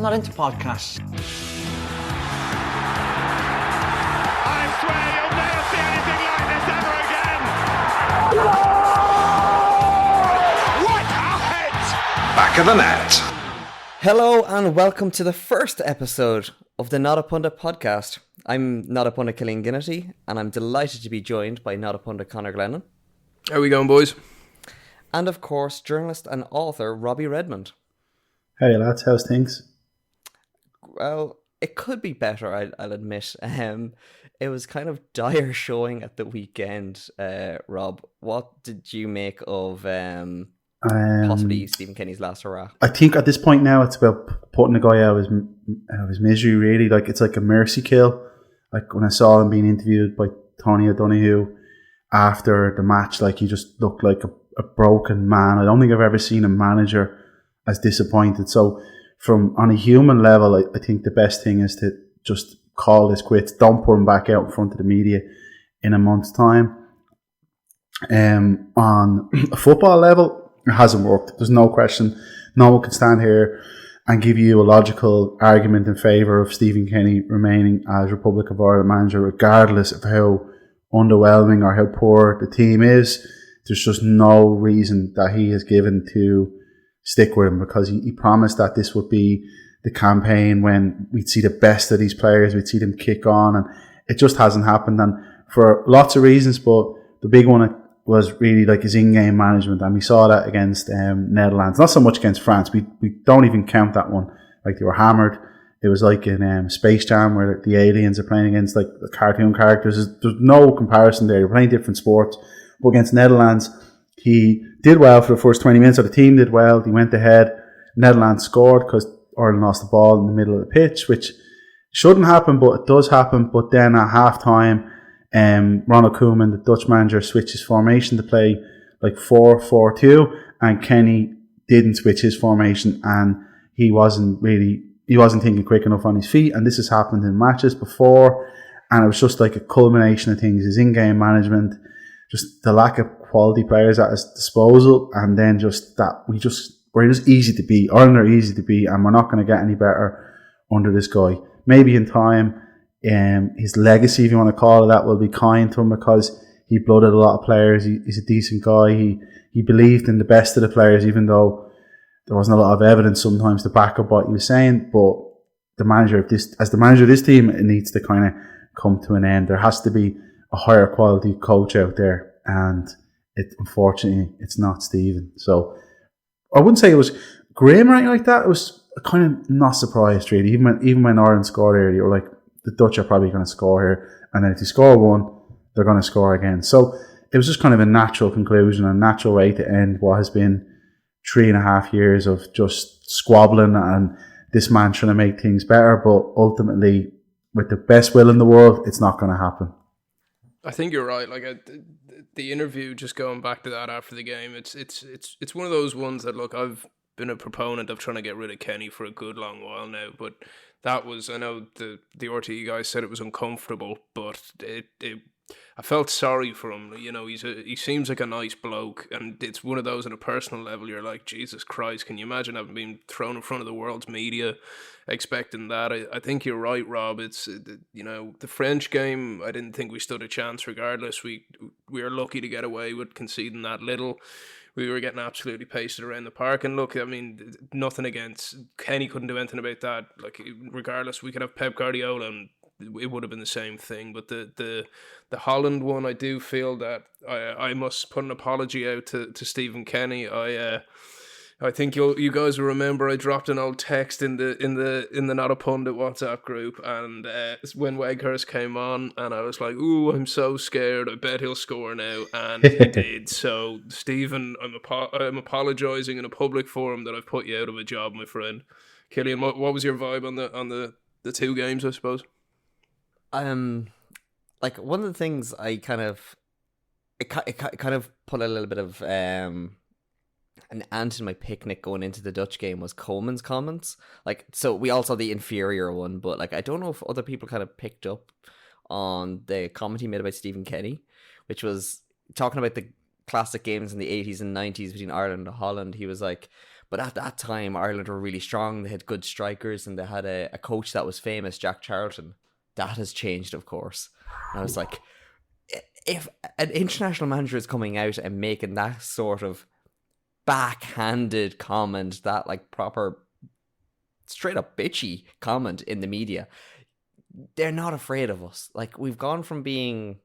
I'm not into podcasts. I swear you'll never see anything like this ever again! What a hit! Back of the net. Hello and welcome to the first episode of the Not A Pundit Podcast. I'm Not A Pundit Killian Ginnity, and I'm delighted to be joined by Not A Pundit Conor Glennon. How we going, boys? And of course, journalist and author Robbie Redmond. Hey lads, how's things? Well, it could be better, I'll admit. It was kind of dire showing at the weekend, Rob. What did you make of possibly Stephen Kenny's last hurrah? I think at this point now it's about putting the guy out of his misery, really. Like, it's like a mercy kill. Like, when I saw him being interviewed by Tony O'Donoghue after the match, like, he just looked like a broken man. I don't think I've ever seen a manager as disappointed. So on a human level, I think the best thing is to just call this quits. Don't put him back out in front of the media in a month's time. On a football level, it hasn't worked. There's no question. No one can stand here and give you a logical argument in favour of Stephen Kenny remaining as Republic of Ireland manager, regardless of how underwhelming or how poor the team is. There's just no reason that he has given to stick with him, because he promised that this would be the campaign when we'd see the best of these players, we'd see them kick on, and it just hasn't happened, and for lots of reasons. But the big one was really like his in-game management, and we saw that against Netherlands, not so much against France. We don't even count that one. Like, they were hammered. It was like in Space Jam, where the aliens are playing against like the cartoon characters. There's no comparison there. You're playing different sports. But against Netherlands, he did well for the first 20 minutes, or the team did well. He went ahead. Netherlands scored because Ireland lost the ball in the middle of the pitch, which shouldn't happen, but it does happen. But then at half-time, Ronald Koeman, the Dutch manager, switched his formation to play like 4-4-2, and Kenny didn't switch his formation, and he wasn't thinking quick enough on his feet. And this has happened in matches before, and it was just like a culmination of things: his in-game management, just the lack of quality players at his disposal, and then just that we're just easy to beat. Ireland are easy to beat, and we're not going to get any better under this guy. Maybe in time, his legacy, if you want to call it that, will be kind to him, because he blooded a lot of players. He's a decent guy. He believed in the best of the players, even though there wasn't a lot of evidence sometimes to back up what he was saying. But the manager of this team, it needs to kind of come to an end. There has to be a higher quality coach out there, and unfortunately it's not Stephen. So I wouldn't say it was grim or anything like that. It was kind of not surprised, really. Even when Ireland scored early, you were like, the Dutch are probably going to score here, and then if they score one, they're going to score again. So it was just kind of a natural conclusion, a natural way to end what has been 3.5 years of just squabbling and this man trying to make things better. But ultimately, with the best will in the world, it's not going to happen. I think you're right. Like, the interview, just going back to that after the game, it's one of those ones that, look, I've been a proponent of trying to get rid of Kenny for a good long while now, but that was, I know the RTE guys said it was uncomfortable, but I felt sorry for him. You know, he seems like a nice bloke, and it's one of those on a personal level. You're like, Jesus Christ, can you imagine having been thrown in front of the world's media expecting that? I think you're right, Rob. It's, you know, the French game, I didn't think we stood a chance regardless. We were lucky to get away with conceding that little. We were getting absolutely pasted around the park. And look, I mean, nothing against Kenny, couldn't do anything about that. Like, regardless, we could have Pep Guardiola and it would have been the same thing. But the Holland one, I do feel that I must put an apology out to Stephen Kenny. I think you guys will remember I dropped an old text in the Not A Pundit WhatsApp group, and when Weghorst came on, and I was like, "Ooh, I'm so scared. I bet he'll score now," and he did. So, Stephen, I'm apologising in a public forum that I've put you out of a job, my friend. Killian, what was your vibe on the two games, I suppose? Like, one of the things I kind of put a little bit of an ant in my picnic going into the Dutch game was Coleman's comments. Like, so we all saw the inferior one, but like, I don't know if other people kind of picked up on the comment he made about Stephen Kenny, which was talking about the classic games in the 80s and 90s between Ireland and Holland. He was like, But at that time, Ireland were really strong. They had good strikers, and they had a coach that was famous, Jack Charlton. That has changed, of course. And I was like, if an international manager is coming out and making that sort of backhanded comment, that like proper straight up bitchy comment in the media, they're not afraid of us. Like, we've gone from being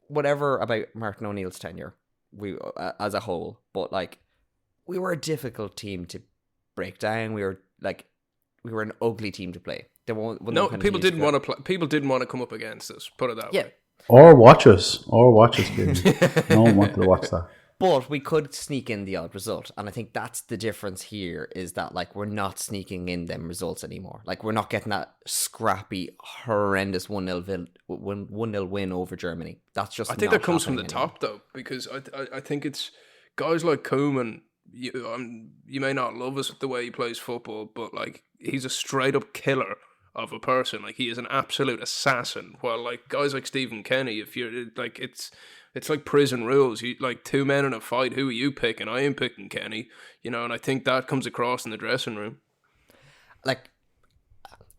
whatever about Martin O'Neill's tenure, we as a whole, but like, we were a difficult team to break down. We were an ugly team to play. People didn't want to play. People didn't want to come up against us. Put it that way. Or watch us, Killian. No one wanted to watch that. But we could sneak in the odd result, and I think that's the difference here. Is that like, we're not sneaking in them results anymore. Like, we're not getting that scrappy, horrendous 1-0 win over Germany. That's just. I think that comes from the top, though, because I think it's guys like Koeman. You may not love us the way he plays football, but like, he's a straight up killer of a person. Like, he is an absolute assassin. While like guys like Stephen Kenny, if you're like, it's like prison rules. You like, two men in a fight. Who are you picking? I am picking Kenny. And I think that comes across in the dressing room. Like,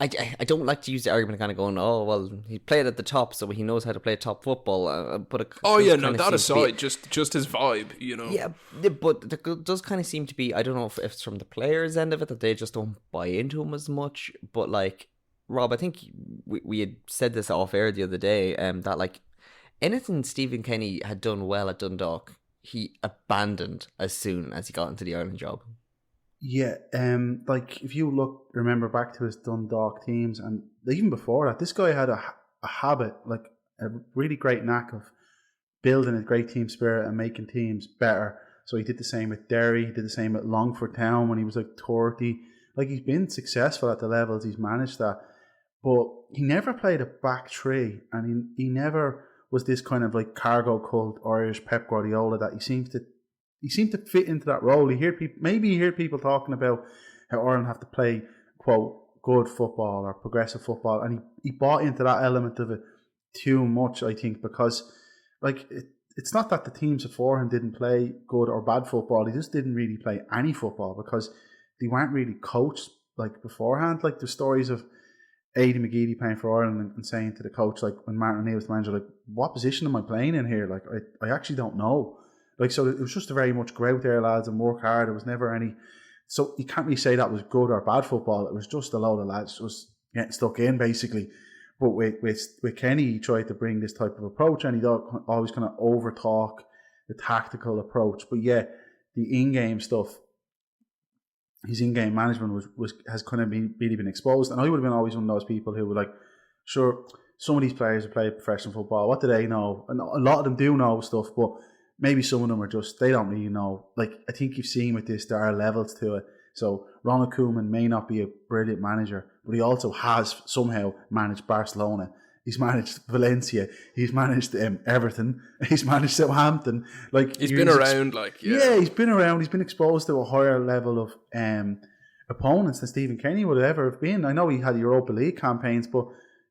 I don't like to use the argument of kind of going, oh, well, he played at the top, so he knows how to play top football. But that aside, just his vibe, Yeah, but there does kind of seem to be, I don't know if it's from the players' end of it, that they just don't buy into him as much. But like, Rob, I think we had said this off air the other day, that like, anything Stephen Kenny had done well at Dundalk, he abandoned as soon as he got into the Ireland job. Yeah, like, if you remember back to his Dundalk teams, and even before that, this guy had a habit, like a really great knack of building a great team spirit and making teams better. So he did the same with Derry, he did the same at Longford Town when he was like 30. Like, he's been successful at the levels he's managed that, but he never played a back three, and he never was this kind of like cargo cult Irish Pep Guardiola that he seemed to fit into that role. You hear people talking about how Ireland have to play, quote, good football or progressive football, and he bought into that element of it too much, I think, because like, it's not that the teams before him didn't play good or bad football. He just didn't really play any football because they weren't really coached like beforehand. Like, the stories of Aidan McGeady playing for Ireland and saying to the coach, like, when Martin O'Neill was the manager, like, what position am I playing in here? Like, I actually don't know. Like, so it was just a very much go out there, lads, and work hard. There was never any. So you can't really say that was good or bad football. It was just a load of lads just getting stuck in, basically. But with Kenny, he tried to bring this type of approach, and he always kind of overtalk the tactical approach. But yeah, the in-game stuff, his in-game management has kind of really been exposed. And I would have been always one of those people who were like, sure, some of these players have played professional football. What do they know? And a lot of them do know stuff, but maybe some of them are just, they don't really know. Like, I think you've seen with this, there are levels to it. So Ronald Koeman may not be a brilliant manager, but he also has somehow managed Barcelona. He's managed Valencia. He's managed Everton. He's managed Southampton. Like, he's been around. He's been around. He's been exposed to a higher level of opponents than Stephen Kenny would ever have been. I know he had Europa League campaigns, but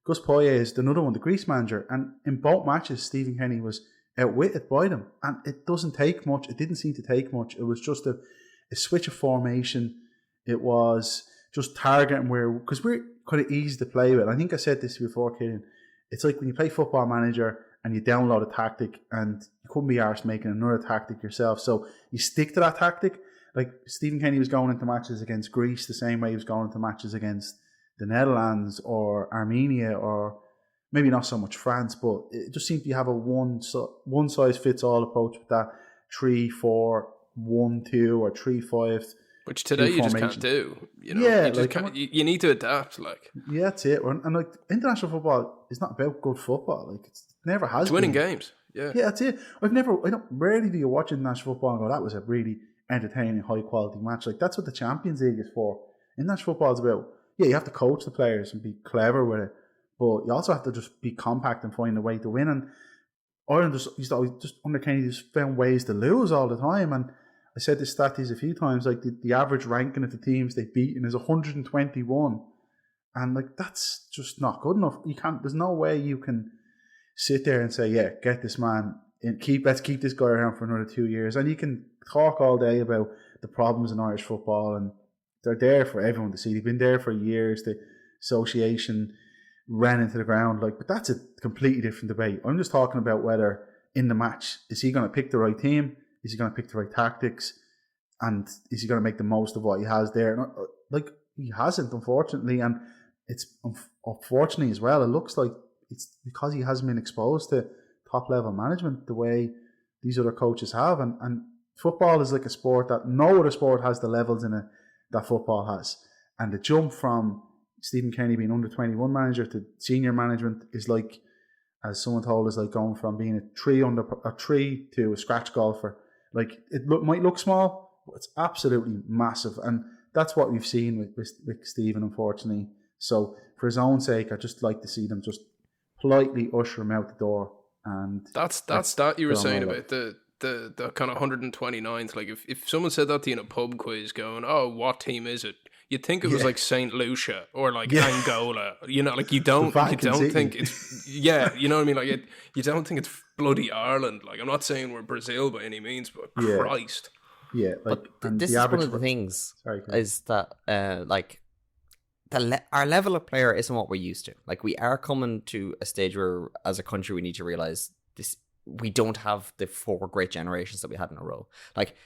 Gus Poyet is another one, the Greece manager, and in both matches, Stephen Kenny was outwitted by them, and it doesn't take much. It didn't seem to take much. It was just a switch of formation. It was just targeting because we're kind of easy to play with. I think I said this before, Killian. It's like when you play Football Manager and you download a tactic and you couldn't be arsed making another tactic yourself, so you stick to that tactic. Like, Stephen Kenny was going into matches against Greece the same way he was going into matches against the Netherlands or Armenia, or maybe not so much France, but it just seems you have a one size fits all approach with that 3-4-1-2 or 3-5. Which today you just can't do. Yeah, you need to adapt. Like, yeah, that's it. And like, international football is not about good football. Like, it never has. It's winning games. Yeah, that's it. Rarely do you watch international football and go, that was a really entertaining, high quality match. Like, that's what the Champions League is for. International football is about, you have to coach the players and be clever with it, but you also have to just be compact and find a way to win. And Ireland used to always, just under Kenny, just found ways to lose all the time. And I said this stat a few times, like, the average ranking of the teams they've beaten is 121. And like, that's just not good enough. There's no way you can sit there and say, yeah, get this man and let's keep this guy around for another 2 years. And you can talk all day about the problems in Irish football, and they're there for everyone to see. They've been there for years. The association ran into the ground, like, but that's a completely different debate. I'm just talking about whether in the match, is he going to pick the right team? Is he going to pick the right tactics? And is he going to make the most of what he has there? And, like, he hasn't, unfortunately, and it's unfortunately as well. It looks like it's because he hasn't been exposed to top level management the way these other coaches have. And football is like a sport that no other sport has the levels in it that football has. And the jump from Stephen Kenny being under 21 manager to senior management is like, as someone told us, like going from being a tree to a scratch golfer. Like, it might look small, but it's absolutely massive. And that's what we've seen with Stephen, unfortunately. So for his own sake, I'd just like to see them just politely usher him out the door. And that's that you were saying about the kind of 129th. Like, if someone said that to you in a pub quiz going, oh, what team is it? You'd think it was like St. Lucia or like Angola. You know, like you don't think it's, you know what I mean? Like, you don't think it's bloody Ireland. Like, I'm not saying we're Brazil by any means, but Christ. Yeah, like, but this is one of the things is that like our level of player isn't what we're used to. Like, we are coming to a stage where, as a country, we need to realize this: we don't have the 4 great generations that we had in a row. Like,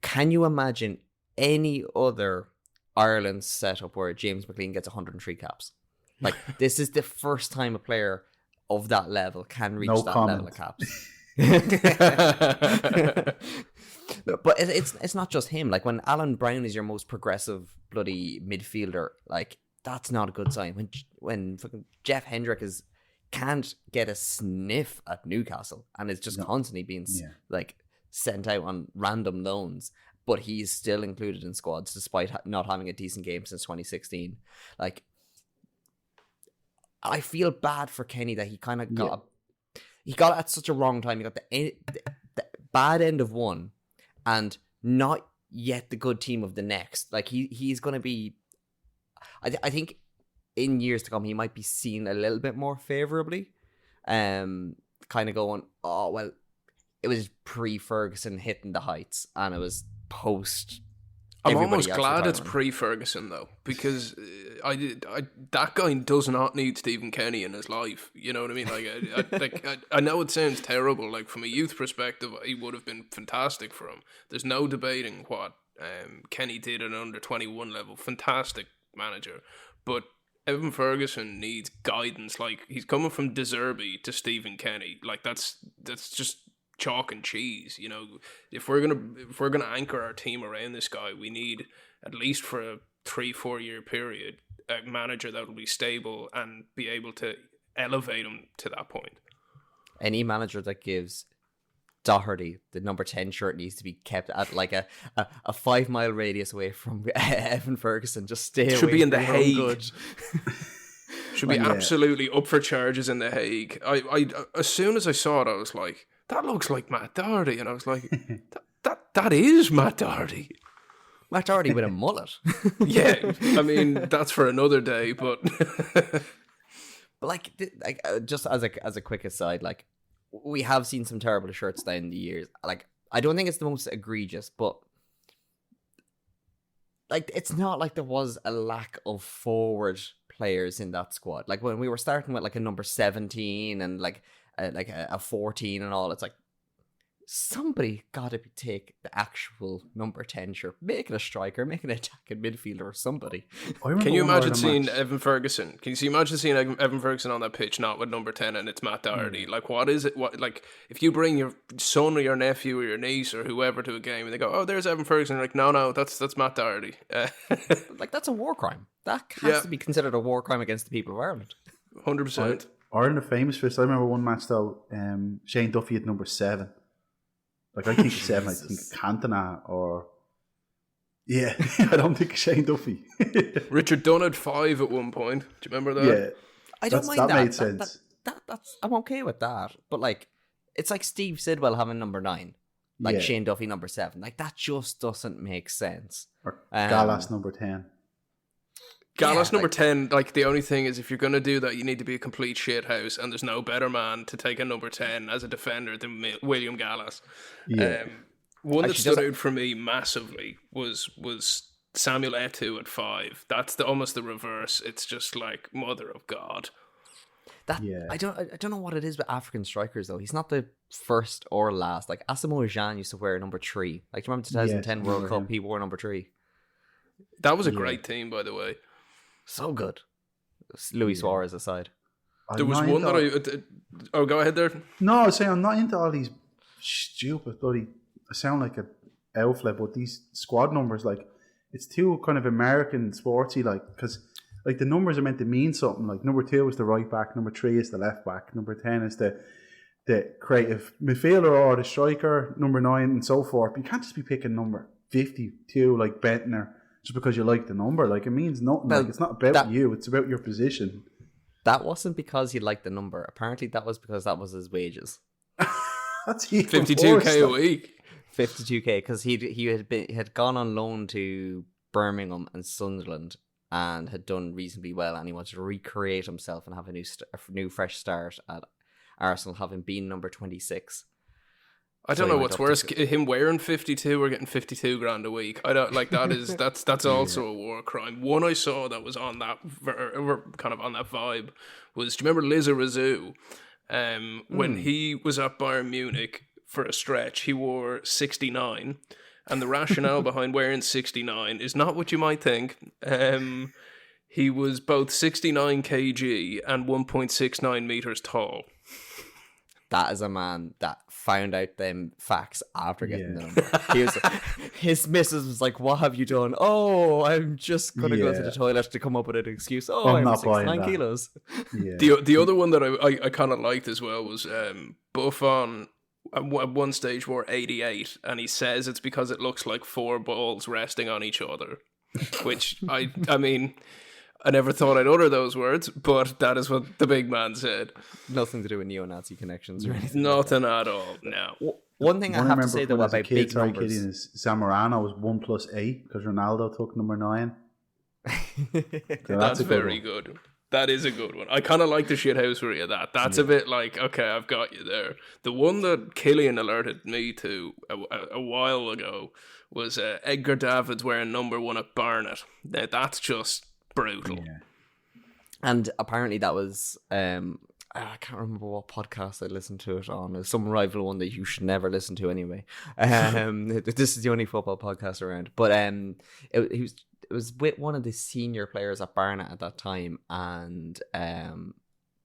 can you imagine any other Ireland setup where James McLean gets 103 caps? Like, this is the first time a player of that level can reach level of caps. But it's not just him. Like, when Alan Brown is your most progressive bloody midfielder, like, that's not a good sign. When fucking Jeff Hendrick can't get a sniff at Newcastle and is just constantly being like sent out on random loans, but he's still included in squads despite not having a decent game since 2016. Like, I feel bad for Kenny that he kind of got he got it at such a wrong time. He got the bad end of one and not yet the good team of the next. Like, he's going to be, I think in years to come, he might be seen a little bit more favourably. Kind of going, oh, well, it was pre-Ferguson hitting the heights and it was post. I'm almost glad it's pre-Ferguson though, because that guy does not need Stephen Kenny in his life. You know what I mean? Like, I know it sounds terrible. Like, from a youth perspective, he would have been fantastic for him. There's no debating what Kenny did at an under 21 level. Fantastic manager, but Evan Ferguson needs guidance. Like, he's coming from De Zerbi to Stephen Kenny. Like, that's just chalk and cheese. You know, if we're gonna anchor our team around this guy, we need, at least for a 3-4 year period, a manager that will be stable and be able to elevate him to that point. Any manager that gives Doherty the number 10 shirt needs to be kept at like a 5 mile radius away from Evan Ferguson. Just stay away. Should be in the Hague. Should be absolutely up for charges in the Hague. I as soon as I saw it, I was like, that looks like Matt Doherty, and I was like, that is Matt Doherty. Matt Doherty with a mullet. Yeah, I mean, that's for another day, but like just as a quick aside, like, we have seen some terrible shirts down the years. Like, I don't think it's the most egregious, but like, it's not like there was a lack of forward players in that squad. Like, when we were starting with like a number 17 and like a 14 and all, it's like, somebody got to take the actual number 10 shirt, make it a striker, make it an attacking midfielder or somebody. Can you imagine seeing Evan Ferguson? Can you imagine seeing Evan Ferguson on that pitch, not with number 10 and it's Matt Doherty? Like, what is it? What, like, if you bring your son or your nephew or your niece or whoever to a game and they go, oh, there's Evan Ferguson, you're like, no, that's Matt Doherty. Like, that's a war crime. That has to be considered a war crime against the people of Ireland. 100%. Ireland are famous for this. I remember one match though, Shane Duffy at number 7. Like, I think 7, I think Cantona or... Yeah, I don't think Shane Duffy. Richard Dunn had 5 at one point. Do you remember that? Yeah. I don't mind that. That made sense. That's, I'm okay with that. But, like, it's like Steve Sidwell having number 9. Like, Shane Duffy number 7. Like, that just doesn't make sense. Or Gallas number 10. Gallas number 10, like, the only thing is, if you're going to do that, you need to be a complete shithouse, and there's no better man to take a number 10 as a defender than William Gallas. Yeah. One that Actually, stood out for me massively was Samuel Eto'o at 5. That's almost the reverse. It's just like mother of God. I don't know what it is with African strikers though. He's not the first or last. Like Asamoah Gyan used to wear number 3. Like, do you remember 2010 World Cup? He wore number 3. That was a great team, by the way. So good. Luis Suarez aside. There was one that oh, go ahead there. No, I was saying I'm not into all these stupid bloody. I sound like an outflip, but these squad numbers, like, it's too kind of American sportsy, like, because like the numbers are meant to mean something. Like number 2 is the right back, number 3 is the left back, number 10 is the creative midfielder or the striker, number 9 and so forth. But you can't just be picking number 52 like Bentner just because you like the number. Like, it means nothing. Like, it's not about you; it's about your position. That wasn't because he liked the number. Apparently, that was because that was his wages. That's even 52k a week. 52k because he had gone on loan to Birmingham and Sunderland and had done reasonably well, and he wanted to recreate himself and have a new fresh start at Arsenal, having been number 26. I don't know what's worse, him wearing 52 or getting 52 grand a week. I don't like that. That's also a war crime. One I saw that was on that kind of on that vibe was, do you remember Liza Razou? When he was at Bayern Munich for a stretch, he wore 69, and the rationale behind wearing 69 is not what you might think. He was both 69 kg and 1.69 meters tall. That is a man that found out them facts after getting the number. His missus was like, "What have you done?" "Oh, I'm just gonna go to the toilet," to come up with an excuse. "Oh, I'm 69 kilos." Yeah. The other one that I kind of liked as well was Buffon at one stage wore 88, and he says it's because it looks like 4 balls resting on each other, which I mean, I never thought I'd utter those words, but that is what the big man said. Nothing to do with neo-Nazi connections or anything. Nothing at all. No. One thing I have to say though about big numbers is Zamorano was 1 + 8 because Ronaldo took number 9. So that's very good. That is a good one. I kind of like the shithousery of that. That's a bit like, okay, I've got you there. The one that Killian alerted me to a while ago was Edgar Davids wearing number 1 at Barnet. Now, that's just brutal. Yeah. And apparently that was I can't remember what podcast I listened to it on. It was some rival one that you should never listen to anyway. This is the only football podcast around. But it was with one of the senior players at Barnet at that time, and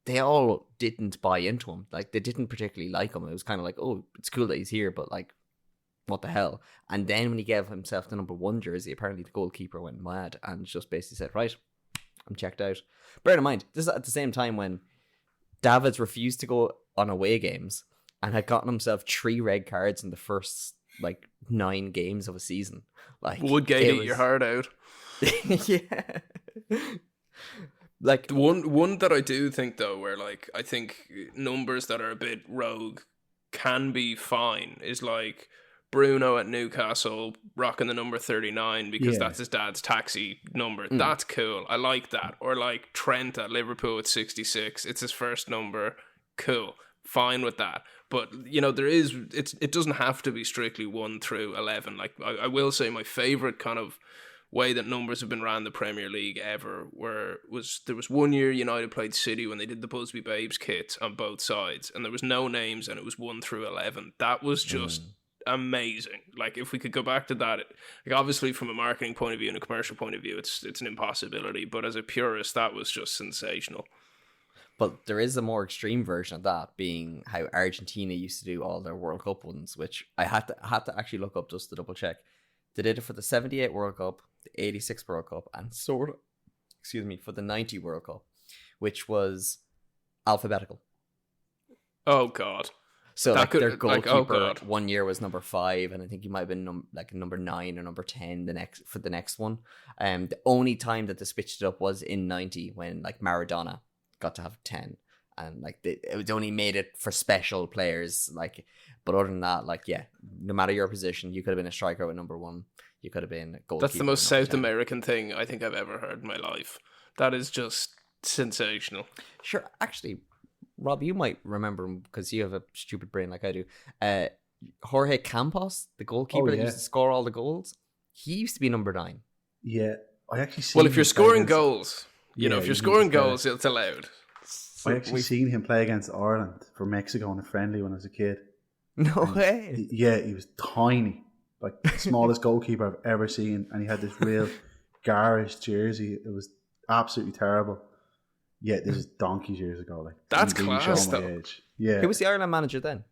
they all didn't buy into him. Like, they didn't particularly like him. It was kind of like, oh, it's cool that he's here, but like, what the hell? And then when he gave himself the number 1 jersey, apparently the goalkeeper went mad and just basically said, "Right, I'm checked out." Bear in mind, this is at the same time when Davids refused to go on away games and had gotten himself 3 red cards in the first 9 games of a season. Like, Woodgate eat your heart out. Yeah. Like, one that I do think though, where I think numbers that are a bit rogue can be fine, is like Bruno at Newcastle rocking the number 39 because that's his dad's taxi number. That's cool. I like that. Or like Trent at Liverpool at 66. It's his first number. Cool. Fine with that. But, it doesn't have to be strictly 1 through 11. Like, I will say my favourite kind of way that numbers have been ran the Premier League ever there was one year United played City when they did the Busby Babes kits on both sides, and there was no names and it was 1 through 11. That was just amazing. Like, if we could go back to that, obviously from a marketing point of view and a commercial point of view, it's an impossibility, but as a purist, that was just sensational. But there is a more extreme version of that, being how Argentina used to do all their World Cup ones, which I had to actually look up just to double check. They did it for the 78 World Cup, the 86 World Cup, and for the 90 World Cup, which was alphabetical. Oh God. So their goalkeeper 1 year was number 5, and I think he might have been number 9 or number 10 the next one. The only time that they switched it up was in 90 when Maradona got to have 10, and it was only made it for special players. But other than that, no matter your position, you could have been a striker with number 1. You could have been a goalkeeper. That's the most South American thing I think I've ever heard in my life. That is just sensational. Sure, actually, Rob, you might remember him because you have a stupid brain like I do. Jorge Campos, the goalkeeper that yeah. used to score all the goals, he used to be number 9. Yeah, I actually seen Well, if him you're play scoring against- goals, you know, if Yeah, you're he scoring needs to- goals, it's allowed. I actually seen him play against Ireland for Mexico in a friendly when I was a kid. No way. Yeah, he was tiny, like the smallest goalkeeper I've ever seen, and he had this real garish jersey. It was absolutely terrible. Yeah, this is donkeys years ago. Like That's didn't even class, show my though. age. Yeah, Who was the Ireland manager then?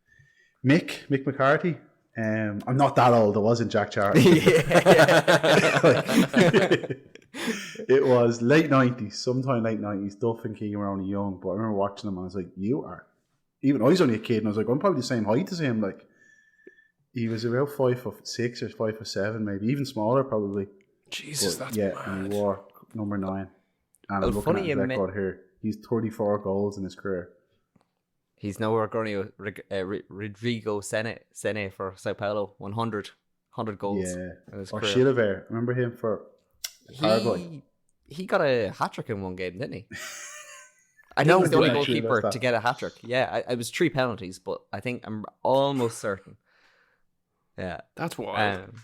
Mick McCarthy. I'm not that old. I wasn't Jack Charlie. It was late 90s, sometime late 90s. Duff and Keegan were only young, but I remember watching them and I was like, you are. Even I was only a kid and I was like, I'm probably the same height as him. Like, he was about 5'6" or 5'7", maybe, even smaller probably. Jesus, But, that's yeah, mad. and he wore number 9. And Well, I'm looking funny at you his men- record here. He's 34 goals in his career. He's nowhere going Rodrigo Sene for Sao Paulo, 100 goals. Yeah. in his Or career. Chilavert. Remember him for Paraguay? He got a hat-trick in one game, didn't he? I know he's the only Yeah, sure, goalkeeper that's to that. get a hat-trick. Yeah, it was 3 penalties, but I'm almost certain. Yeah. That's wild.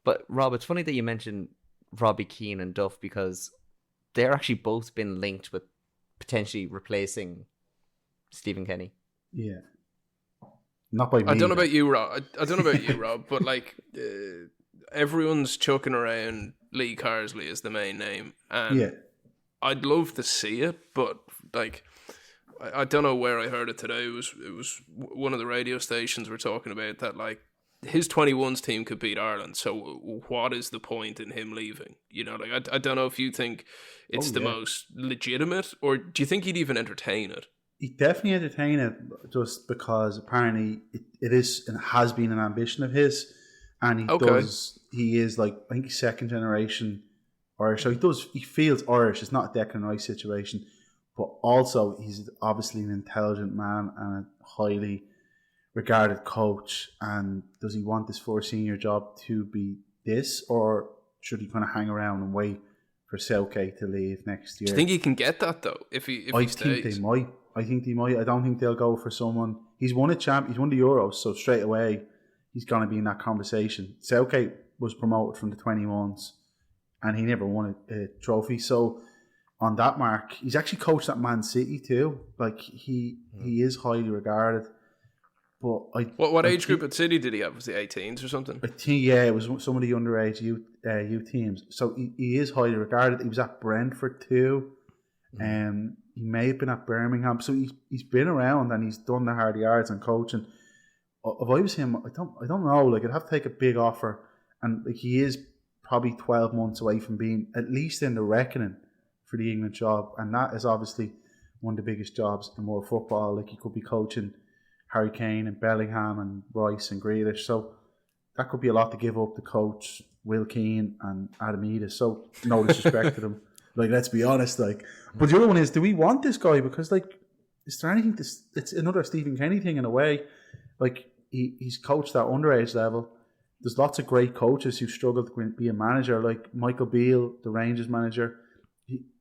But Rob, it's funny that you mentioned Robbie Keane and Duff because they're actually both been linked with potentially replacing Stephen Kenny. Yeah. Not by me. I don't know though. about you, Rob. I don't know about you, Rob, but like everyone's chucking around Lee Carsley as the main name, and Yeah. I'd love to see it, but like I don't know where I heard it today. It was one of the radio stations were talking about that. Like his 21s team could beat Ireland, so what is the point in him leaving? You know, like I don't know if you think it's the yeah. most legitimate, or do you think he'd even entertain it? He definitely entertain it just because apparently it is and has been an ambition of his, and he is like I think he's second generation Irish, so he feels Irish. It's not a Declan Rice situation, but also he's obviously an intelligent man and a highly regarded coach. And does he want this first senior job to be this, or should he kind of hang around and wait for Southgate to leave next year? Do you think he can get that though? If he I stays, think they might. I don't think they'll go for someone. He's won a champ. He's won the Euros, so straight away he's going to be in that conversation. Southgate was promoted from the 21s, and he never won a trophy. So on that mark, he's actually coached at Man City too. Like he is highly regarded. But what age group at City did he have? Was the 18s or something? I think it was some of the underage youth teams. So he is highly regarded. He was at Brentford too. He may have been at Birmingham, so he's been around and he's done the hard yards and coaching. If I was him, I don't know. Like I'd have to take a big offer, and like he is probably 12 months away from being at least in the reckoning for the England job, and that is obviously one of the biggest jobs in world football. Like he could be coaching Harry Kane and Bellingham and Rice and Grealish, so that could be a lot to give up to coach Will Keane and Adam Edis. So no disrespect to them. Like, let's be honest, like. But the other one is, do we want this guy? Because, like, is there anything it's another Stephen Kenny thing in a way. Like, he's coached at underage level. There's lots of great coaches who struggled to be a manager, like Michael Beale, the Rangers manager.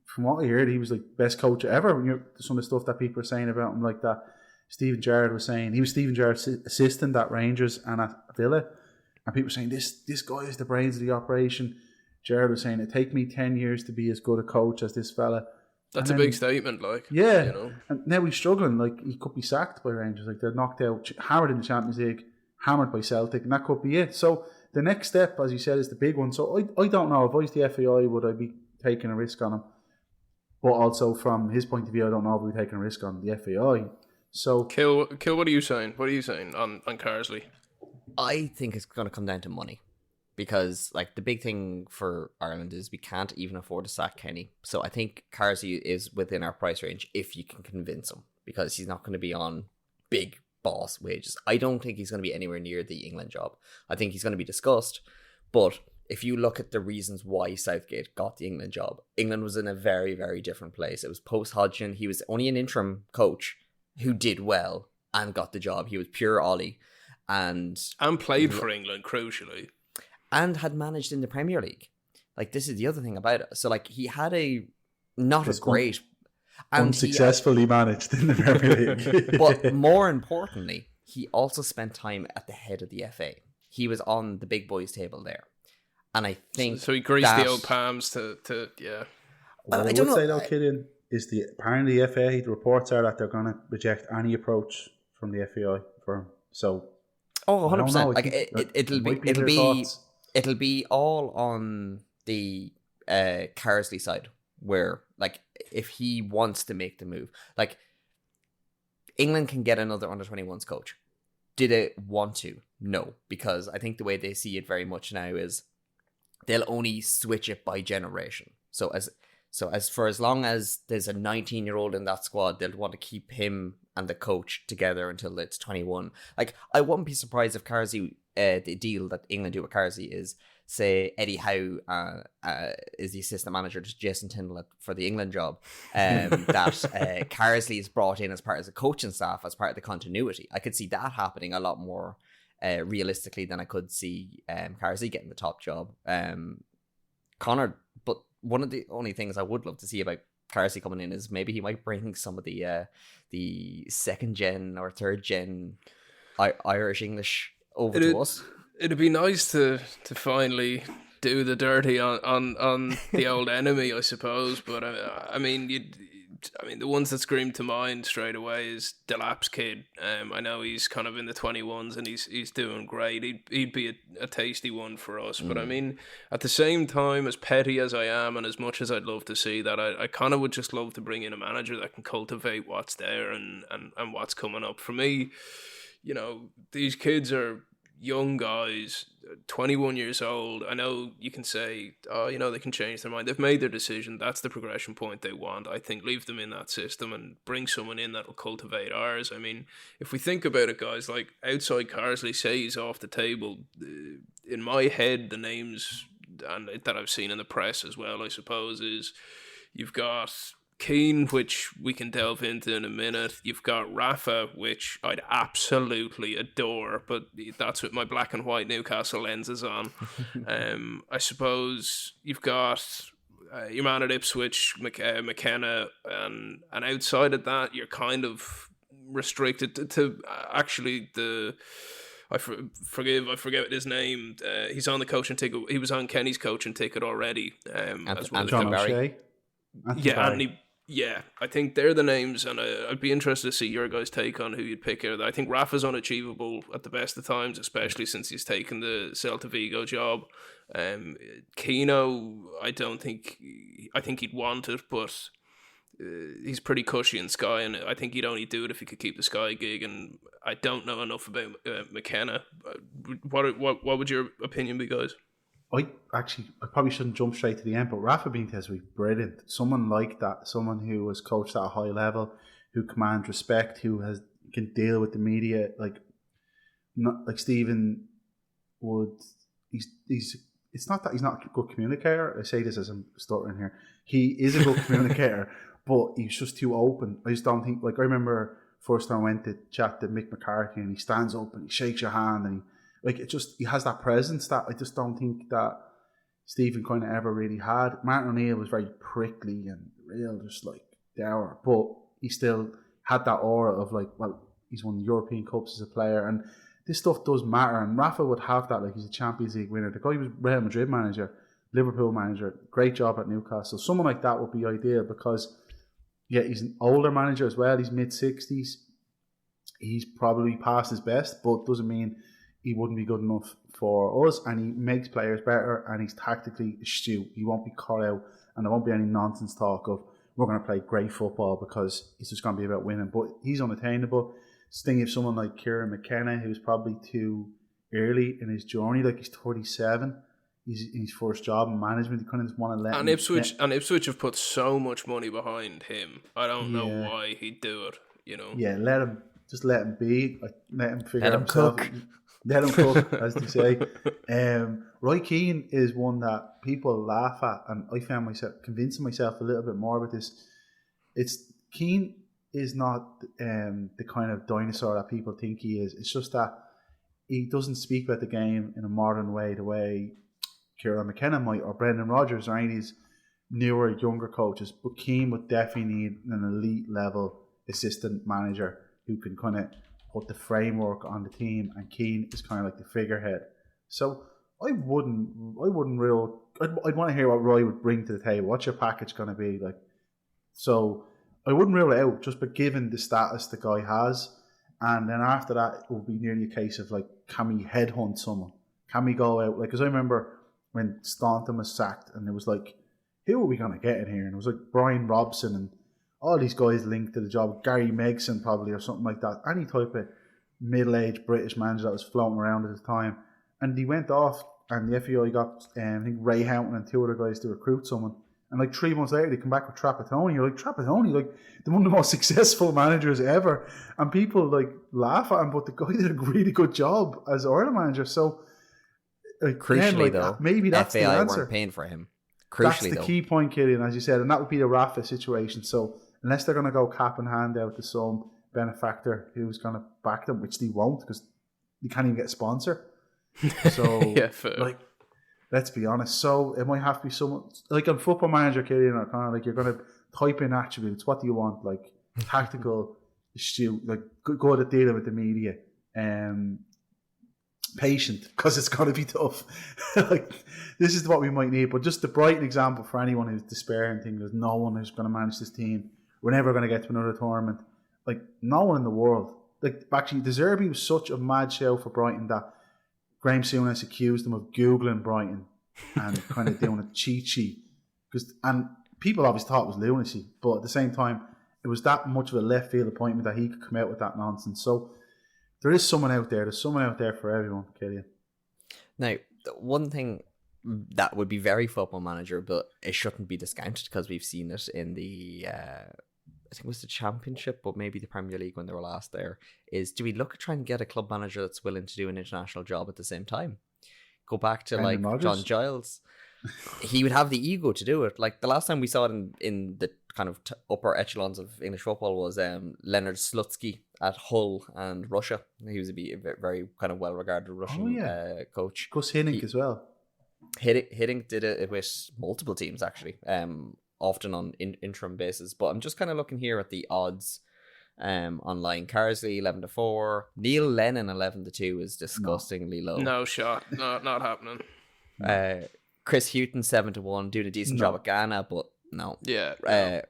From what I heard, he was like best coach ever. When some of the stuff that people are saying about him, like that Stephen Gerrard was saying. He was Stephen Gerrard's assistant at Rangers and at Villa. And people were saying, this guy is the brains of the operation. Gerrard was saying, it take me 10 years to be as good a coach as this fella. That's a big statement, like. Yeah. You know? And now he's struggling. Like, he could be sacked by Rangers. Like, they're knocked out, hammered in the Champions League, hammered by Celtic, and that could be it. So, the next step, as you said, is the big one. So, I don't know. If I was the FAI, would I be taking a risk on him? But also, from his point of view, I don't know if we'd be taking a risk on the FAI. So, Kill, what are you saying? What are you saying on Carsley? I think it's going to come down to money. Because, like, the big thing for Ireland is we can't even afford to sack Kenny. So I think Carsley is within our price range if you can convince him. Because he's not going to be on big boss wages. I don't think he's going to be anywhere near the England job. I think he's going to be discussed. But if you look at the reasons why Southgate got the England job, England was in a very, very different place. It was post-Hodgson. He was only an interim coach who did well and got the job. He was pure Ollie. And played for England, crucially. And had managed in the Premier League. Like, this is the other thing about it. So, like, he had a great... unsuccessfully managed in the Premier League. But more importantly, he also spent time at the head of the FA. He was on the big boys table there. And I think so he greased the old palms to yeah. Well, I don't would know. say though, Killian, is apparently the FA, the reports are that they're going to reject any approach from the FAI for him. So, 100%. Like thoughts. it'll be all on the Carsley side, where like if he wants to make the move, like England can get another under-21s coach. Did it want to? No, because I think the way they see it very much now is they'll only switch it by generation. So as long as there's a 19-year-old in that squad, they'll want to keep him and the coach together until it's 21. Like, I wouldn't be surprised if Carsley, the deal that England do with Carsley is, say, Eddie Howe is the assistant manager to Jason Tindall for the England job, that Carsley is brought in as part of the coaching staff, as part of the continuity. I could see that happening a lot more realistically than I could see Carsley getting the top job. Conor, but one of the only things I would love to see about Carsley coming in is maybe he might bring some of the second gen or third gen Irish English over to us. It'd be nice to finally do the dirty on the old enemy, I suppose. But I mean, the ones that scream to mind straight away is Delap's kid. I know he's kind of in the 21s and he's doing great. He'd be a tasty one for us. But I mean, at the same time, as petty as I am and as much as I'd love to see that, I kind of would just love to bring in a manager that can cultivate what's there and what's coming up. For me, these kids are young guys, 21 years old. I know you can say, they can change their mind. They've made their decision. That's the progression point they want. I think leave them in that system and bring someone in that will cultivate ours. I mean, if we think about it, guys, like outside Carsley, say he's off the table. In my head, the names and that I've seen in the press as well, I suppose, is you've got Keane, which we can delve into in a minute. You've got Rafa, which I'd absolutely adore, but that's with my black and white Newcastle lenses on. I suppose you've got your man at Ipswich, McKenna, and outside of that, you're kind of restricted to actually I forget his name. He's on the coaching ticket. He was on Kenny's coaching ticket already. As well John O'Shea. I think they're the names, and I'd be interested to see your guys' take on who you'd pick here. I think Rafa's unachievable at the best of times, especially since he's taken the Celta Vigo job. Keno, I think he'd want it, but he's pretty cushy in Sky, and I think he'd only do it if he could keep the Sky gig. And I don't know enough about McKenna. What would your opinion be, guys? I probably shouldn't jump straight to the end, but Rafa Benitez was brilliant. Someone like that, someone who was coached at a high level, who commands respect, who can deal with the media, not like Stephen Wood. It's not that he's not a good communicator. I say this as I'm stuttering here. He is a good communicator, but he's just too open. I just don't think. Like, I remember first time I went to chat to Mick McCarthy, and he stands up and he shakes your hand, and he has that presence that I just don't think that Stephen kind of ever really had. Martin O'Neill was very prickly and real, just like dour, but he still had that aura of he's won European Cups as a player, and this stuff does matter. And Rafa would have that, he's a Champions League winner. The guy was Real Madrid manager, Liverpool manager, great job at Newcastle. Someone like that would be ideal because, he's an older manager as well. He's mid-60s. He's probably past his best, but doesn't mean he wouldn't be good enough for us, and he makes players better, and he's tactically astute. He won't be caught out, and there won't be any nonsense talk of we're going to play great football because it's just going to be about winning. But he's unattainable. Think of someone like Kieran McKenna, who's probably too early in his journey. He's 37. He's in his first job in management. You kind of just want to let him. Ipswich have put so much money behind him. I don't know why he'd do it. Yeah, let him be. Let him figure out himself. Let him cook, as they say. Roy Keane is one that people laugh at, and I found myself convincing myself a little bit more about this. Keane is not the kind of dinosaur that people think he is. It's just that he doesn't speak about the game in a modern way, the way Kieran McKenna might, or Brendan Rodgers, or any of these newer, younger coaches. But Keane would definitely need an elite level assistant manager who can kind of put the framework on the team, and Keane is kind of like the figurehead. So I'd want to hear what Roy would bring to the table. What's your package going to be like? So I wouldn't rule it out, just by given the status the guy has. And then after that, it will be nearly a case of like, can we headhunt someone? Can we go out? Like, because I remember when Staunton was sacked, and it was like, who are we going to get in here? And it was like Brian Robson and all these guys linked to the job. Gary Megson probably, or something like that. Any type of middle-aged British manager that was floating around at the time. And he went off, and the FAI got, I think, Ray Houghton and two other guys to recruit someone. And like 3 months later, they come back with Trapattoni. You're like, Trapattoni, like one of the most successful managers ever. And people like laugh at him, but the guy did a really good job as Ireland manager. So, like, crucially, though, maybe that's FAI the answer. weren't paying for him. Crucially, That's the though, key point, Killian, as you said, and that would be the Rafa situation. So, unless they're going to go cap in hand out to some benefactor who's going to back them, which they won't, because you can't even get a sponsor. So, yeah, fair. like, let's be honest. So it might have to be someone like on Football Manager, Killian, or kind of like you're going to type in attributes. What do you want? Like tactical, astute, like good at dealing with the media, patient, because it's going to be tough. Like this is what we might need. But just the Brighton example for anyone who's despairing, thinking there's no one who's going to manage this team. We're never going to get to another tournament. Like no one in the world. Like actually, De Zerbi was such a mad show for Brighton that Graham Souness accused them of Googling Brighton and kind of doing a cheat sheet. And people obviously thought it was lunacy, but at the same time, it was that much of a left field appointment that he could come out with that nonsense. So there is someone out there. There's someone out there for everyone, Killian. Now, one thing that would be very Football Manager, but it shouldn't be discounted because we've seen it in the, I think it was the Championship, but maybe the Premier League when they were last there, is do we look at trying to get a club manager that's willing to do an international job at the same time? Go back to Brendan like Rodgers. John Giles. He would have the ego to do it. Like the last time we saw it in the kind of upper echelons of English football was Leonard Slutsky at Hull and Russia. He was a very kind of well-regarded Russian coach. Gus Hiddink as well. Hiddink did it with multiple teams actually, often on interim basis. But I'm just kind of looking here at the odds online. Carsley 11-4, Neil Lennon 11-2 is disgustingly low. No shot, not happening. Chris Hughton 7-1, doing a decent job at Ghana, but no. Yeah.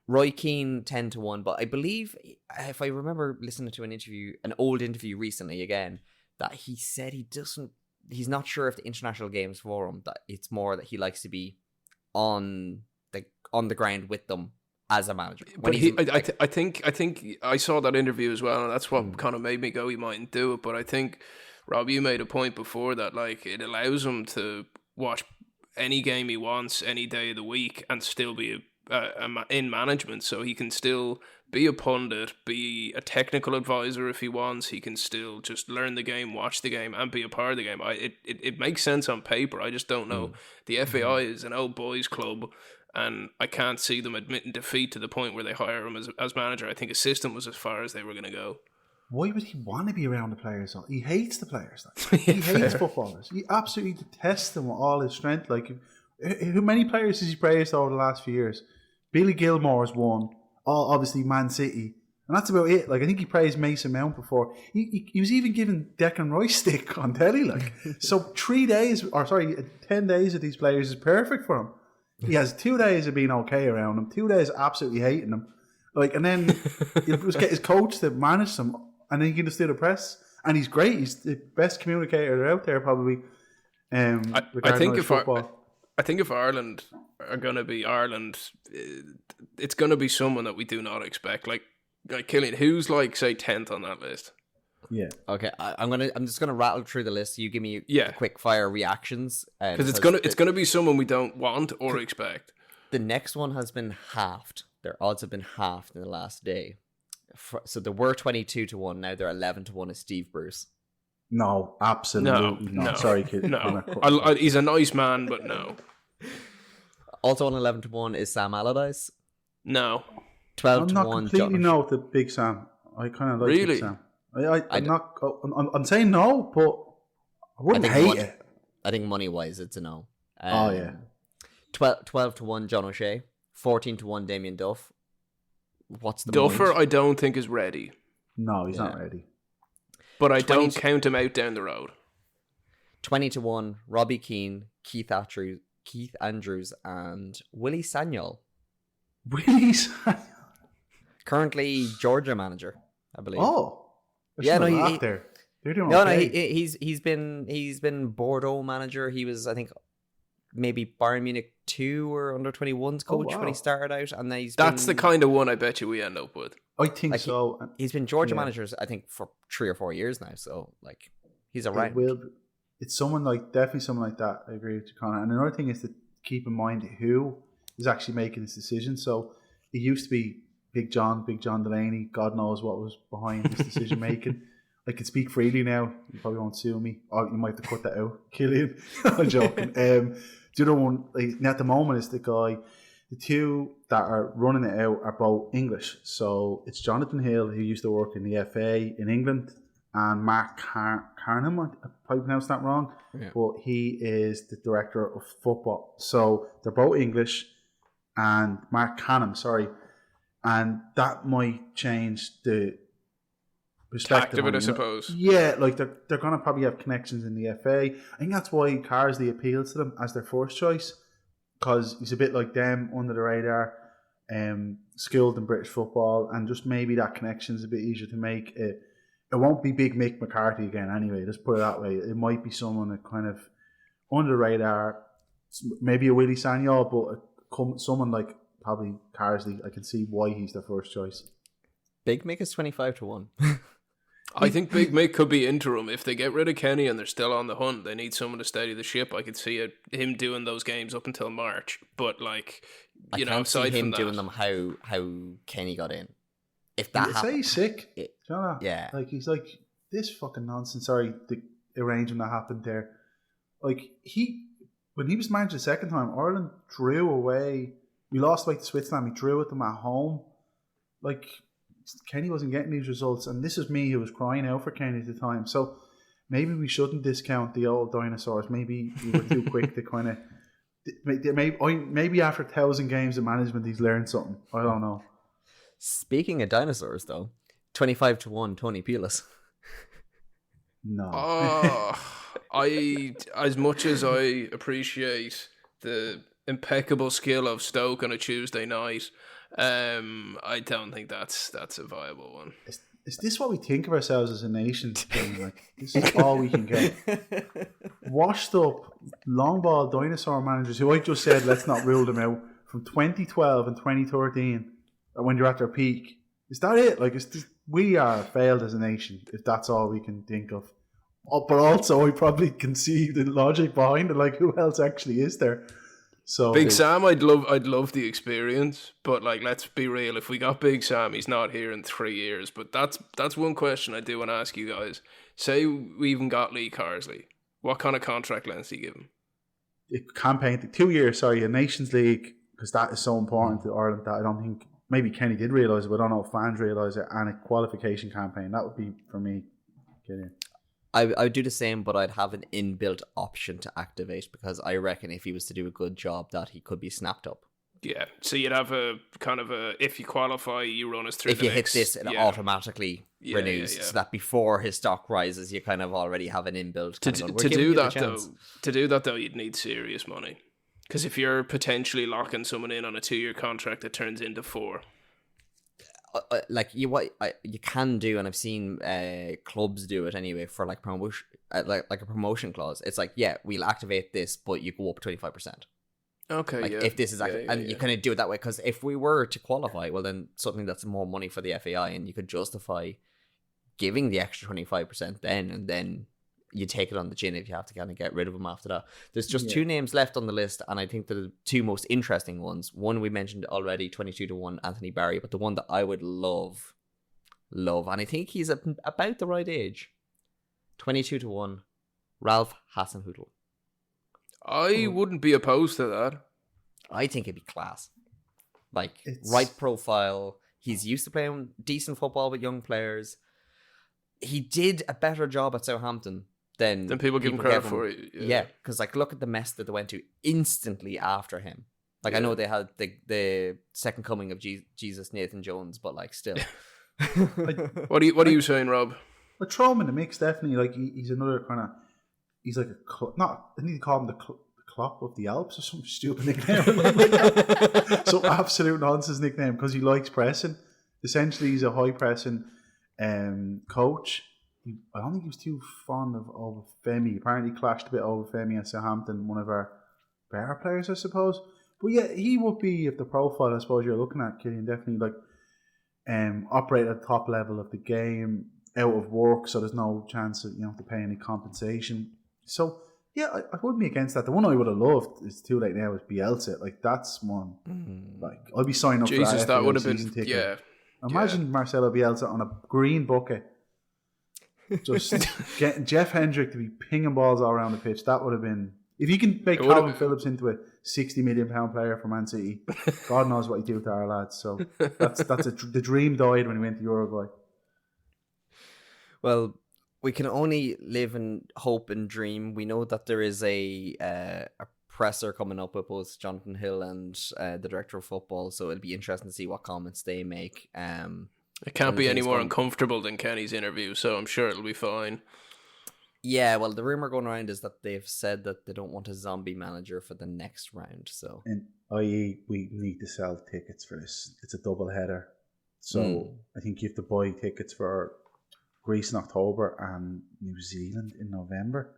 Roy Keane 10-1, but I believe if I remember listening to an old interview recently again, that he said he's not sure if the international games for him, that it's more that he likes to be on the ground with them as a manager. But I think I saw that interview as well, and that's what kind of made me go, he mightn't do it. But I think, Rob, you made a point before that like it allows him to watch any game he wants any day of the week and still be in management, so he can still be a pundit, be a technical advisor if he wants. He can still just learn the game, watch the game, and be a part of the game. It makes sense on paper. I just don't know. The FAI is an old boys club, and I can't see them admitting defeat to the point where they hire him as manager. I think assistant was as far as they were going to go. Why would he want to be around the players? He hates the players. He hates footballers. He absolutely detests them with all his strength. Like, how many players has he praised over the last few years? Billy Gilmore's one. Obviously Man City. And that's about it. Like, I think he praised Mason Mount before. He was even given Declan Rice stick on telly. Like, so 10 days of these players is perfect for him. He has 2 days of being okay around him, 2 days absolutely hating him. Like, and then he'll just get his coach to manage them, and then he can just do the press. And he's great. He's the best communicator out there, probably. I think if Ireland are going to be Ireland, it's going to be someone that we do not expect. Like Killian, who's like say 10th on that list? Yeah. Okay, I'm just gonna rattle through the list. You give me quick fire reactions because it's gonna be someone we don't want or expect. The next one has been halved. Their odds have been halved in the last day. So there were 22-1. Now they're 11-1. Is Steve Bruce? No, absolutely not. Sorry, kid. No, he's a nice man, but no. Also on 11-1 is Sam Allardyce. No. 12-1. I'm not completely no to Big Sam. I kind of like Big Sam. I'm saying no, but I wouldn't hate it. I think money wise, it's a no. 12-1 John O'Shea, 14-1 Damien Duff. What's the Duffer? point? I don't think is ready. No, he's not ready. But I don't count him out down the road. 20-1, Robbie Keane, Keith Andrews, and Willie Sagnol. Willie Sagnol? Currently Georgia manager, I believe. Oh. Yeah, no, they're doing no, okay. he's been Bordeaux manager. He was, I think, maybe Bayern Munich 2 or under 21s coach when he started out, and then that's the kind of one I bet you we end up with. I think so. He's been Georgia managers, I think, for 3 or 4 years now. So like, he's around. It's definitely someone like that. I agree with you, Conor. And another thing is to keep in mind who is actually making this decision. So it used to be Big John Delaney. God knows what was behind this decision making. I can speak freely now. You probably won't sue me. Or you might have to cut that out. Killian. I'm joking. The other one, at the moment, is the two that are running it out are both English. So it's Jonathan Hill, who used to work in the FA in England, and Mark Carnham, I probably pronounced that wrong, but he is the director of football. So they're both English, and Mark Carnham, and that might change the perspective of it, I suppose. Yeah, like they're going to probably have connections in the FA. I think that's why Carsley appeals to them as their first choice, because he's a bit like them, under the radar, skilled in British football, and just maybe that connection is a bit easier to make. It won't be Big Mick McCarthy again anyway, let's put it that way. It might be someone that kind of under the radar, maybe a Willie Sagnol, but someone like probably Carsley. I can see why he's their first choice. Big Mick is 25-1. I think Big Mick could be interim. If they get rid of Kenny and they're still on the hunt, they need someone to steady the ship. I could see him doing those games up until March. But like, you know, aside see him from that, doing them how Kenny got in. If that happens, say he's sick. Yeah. Like he's like, this fucking nonsense. Sorry, the arrangement that happened there. Like when he was manager the second time, Ireland drew away. We lost like to Switzerland. We drew with them at home. Like Kenny wasn't getting these results, and this is me who was crying out for Kenny at the time. So maybe we shouldn't discount the old dinosaurs. Maybe we were too quick to kind of. Maybe after 1,000 games of management, he's learned something. I don't know. Speaking of dinosaurs, though, 25-1, Tony Pulis. No. As much as I appreciate the impeccable skill of Stoke on a Tuesday night, I don't think that's a viable one. Is this what we think of ourselves as a nation? Like, this is all we can get. Washed up, long ball dinosaur managers who I just said, let's not rule them out, from 2012 and 2013, when you're at their peak. Is that it? Like, we are failed as a nation, if that's all we can think of. But also, I probably can see the logic behind it. Like, who else actually is there? So Big Sam, I'd love the experience, but like, let's be real. If we got Big Sam, he's not here in 3 years. But that's one question I do want to ask you guys. Say we even got Lee Carsley, what kind of contract length do you give him? Campaign 2 years. Sorry, a Nations League, because that is so important to Ireland. That I don't think maybe Kenny did realise it, but I don't know if fans realise it. And a qualification campaign, that would be for me. I would do the same, but I'd have an inbuilt option to activate, because I reckon if he was to do a good job, that he could be snapped up. Yeah, so you'd have a kind of a, if you qualify, you run us through. If you hit this, it automatically renews, so that before his stock rises, you kind of already have an inbuilt. To do that though, you'd need serious money, because if you're potentially locking someone in on a 2-year contract that turns into 4. Like you can do, and I've seen clubs do it anyway for like promotion, like a promotion clause. It's like, yeah, we'll activate this, but you go up 25%. Okay, like if this is you kind of do it that way, because if we were to qualify, well, then suddenly that's more money for the FAI, and you could justify giving the extra 25% then, and then you take it on the chin if you have to kind of get rid of them after that. There's just 2 names left on the list, and I think the 2 most interesting ones. One we mentioned already, 22-1, Anthony Barry, but the one that I would love, and I think he's about the right age, 22-1, Ralph Hasenhüttl. I wouldn't be opposed to that. I think it'd be class. Like, right profile. He's used to playing decent football with young players. He did a better job at Southampton than people give him credit for. Yeah, because like, look at the mess that they went to instantly after him. Like, I know they had the second coming of Jesus Nathan Jones, but like, still. What are you saying, Rob? But throw him in the mix, definitely. Like he's another kind of. He's like I need to call him the Klopp of the Alps or some stupid nickname. Some absolute nonsense nickname because he likes pressing. Essentially, he's a high pressing coach. I don't think he was too fond of Obafemi. Apparently, clashed a bit Obafemi at Southampton, one of our better players, I suppose. But yeah, he would be, if the profile I suppose you're looking at, Killian, definitely like operate at the top level of the game, out of work, so there's no chance of to pay any compensation. So yeah, I wouldn't be against that. The one I would have loved is too late now is Bielsa. Like that's one. Like I'd be signing up Jesus, for that would have been ticket. yeah. Imagine Marcelo Bielsa on a green bucket. Just getting Jeff Hendrick to be pinging balls all around the pitch. That would have been. If you can make Calvin Phillips into a £60 million player for Man City, God knows what you do to our lads. So the dream died when he went to Uruguay. Well, we can only live and hope and dream. We know that there is a presser coming up with both Jonathan Hill and the director of football, so it'll be interesting to see what comments they make. It can't be any more uncomfortable than Kenny's interview, so I'm sure it'll be fine. Yeah, well, the rumor going around is that they've said that they don't want a zombie manager for the next round. So, and i.e., we need to sell tickets for this. It's a double header, so I think you have to buy tickets for Greece in October and New Zealand in November.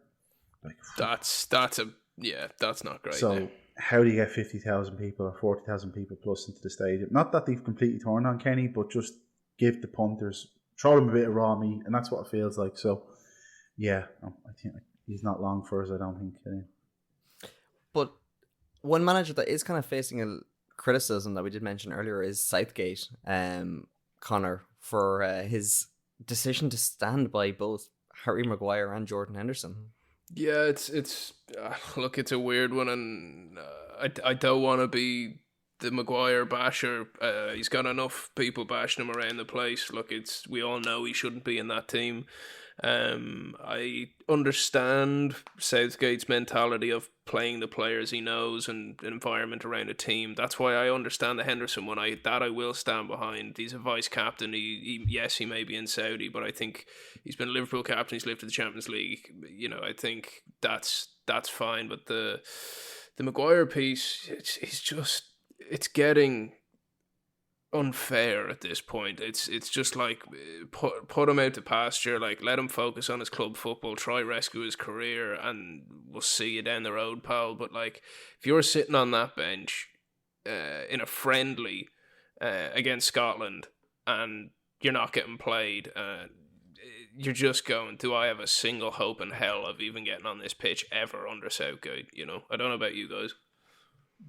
Like that's not great. So how do you get 50,000 people or 40,000 people plus into the stadium? Not that they've completely turned on Kenny, but just give the punters, throw them a bit of raw meat, and that's what it feels like. So yeah, I think he's not long for us. I don't think. But one manager that is kind of facing a criticism that we did mention earlier is Southgate, Conor, for his decision to stand by both Harry Maguire and Jordan Henderson. Yeah, it's look, it's a weird one, and I don't want to be the Maguire basher. He's got enough people bashing him around the place. Look, we all know he shouldn't be in that team. I understand Southgate's mentality of playing the players he knows and an environment around a team. That's why I understand the Henderson one. I will stand behind. He's a vice captain. Yes, he may be in Saudi, but I think he's been a Liverpool captain. He's lifted the Champions League. I think that's fine. But the Maguire piece, it's getting unfair at this point. It's just like put him out to pasture, like let him focus on his club football, try rescue his career, and we'll see you down the road, pal. But like if you're sitting on that bench in a friendly against Scotland and you're not getting played, you're just going, do I have a single hope in hell of even getting on this pitch ever under Southgate? I don't know about you guys.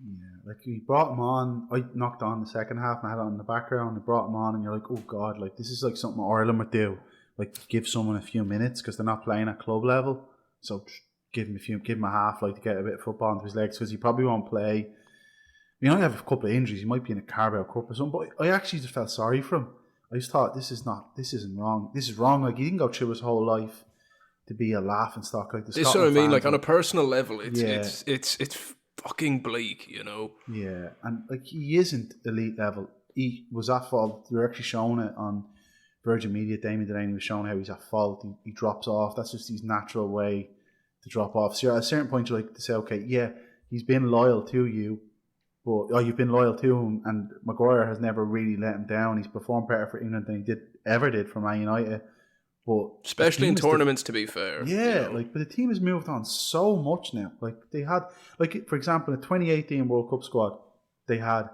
Yeah, like he brought him on. I knocked on the second half and I had it on the background. They brought him on, and you're like, oh god, like this is like something Ireland would do. Like give someone a few minutes because they're not playing at club level. So give him a half, like to get a bit of football into his legs because he probably won't play. You know, he have a couple of injuries. He might be in a Carabao Cup or something. But I actually just felt sorry for him. I just thought this isn't wrong. This is wrong. Like he didn't go through his whole life to be a laughing stock like this. This is what I mean. Like on a personal level, it's fucking bleak, Yeah, and like he isn't elite level. He was at fault. They were actually showing it on Virgin Media. Damien Delaney was showing how he's at fault. He drops off. That's just his natural way to drop off. So at a certain point, you like to say, okay, yeah, he's been loyal to you, but you've been loyal to him. And Maguire has never really let him down. He's performed better for England than he ever did for Man United. But especially in tournaments, to be fair. Yeah, but the team has moved on so much now. Like they had, for example, the 2018 World Cup squad, they had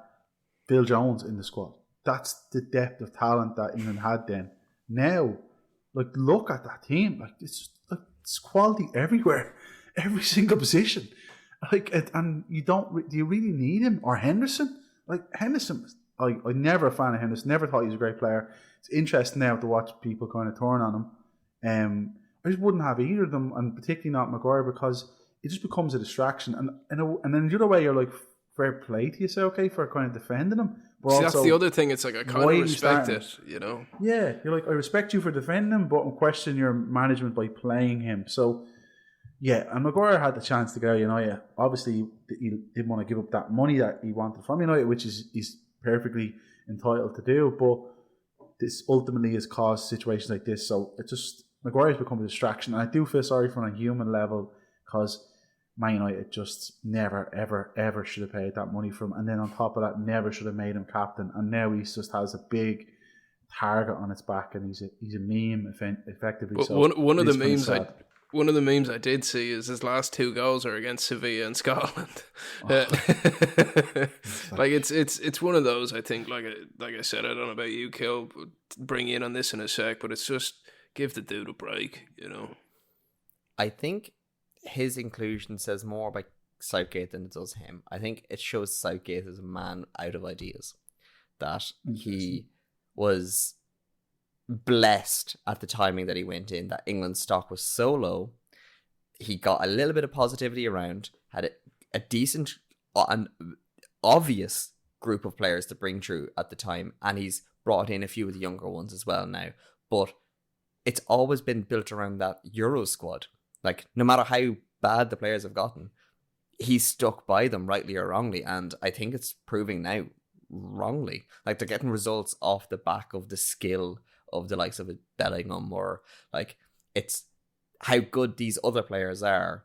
Phil Jones in the squad. That's the depth of talent that England had then. Now, look at that team. It's quality everywhere, every single position. And do you really need him or Henderson? Henderson, I never a fan of Henderson. Never thought he was a great player. It's interesting now to watch people kind of turn on him. I just wouldn't have either of them, and particularly not Maguire, because it just becomes a distraction. And then the other way, you're like, fair play to you, say, okay, for kind of defending him. But see, also, that's the other thing. It's like I kind of respect it, Yeah, you're like, I respect you for defending him, but I'm questioning your management by playing him. So, yeah, and Maguire had the chance to go United. Obviously, he didn't want to give up that money that he wanted from United, which he's perfectly entitled to do, but this ultimately has caused situations like this. So it just, Maguire's become a distraction. And I do feel sorry for him on a human level because Man United just never, ever, ever should have paid that money for him. And then on top of that, never should have made him captain. And now he just has a big target on its back, and he's a meme effectively. But so one of the memes I did see is his last 2 goals are against Sevilla and Scotland. Like it's one of those. I think like I said, I don't know about you, Kill. Bring you in on this in a sec, but it's just give the dude a break, you know. I think his inclusion says more about Southgate than it does him. I think it shows Southgate as a man out of ideas, that he was blessed at the timing that he went in, that England's stock was so low. He got a little bit of positivity around, had a decent and obvious group of players to bring through at the time, and he's brought in a few of the younger ones as well now. But it's always been built around that Euro squad. Like, no matter how bad the players have gotten, he's stuck by them, rightly or wrongly, and I think it's proving now wrongly. Like, they're getting results off the back of the skill of the likes of a Bellingham, or like, it's how good these other players are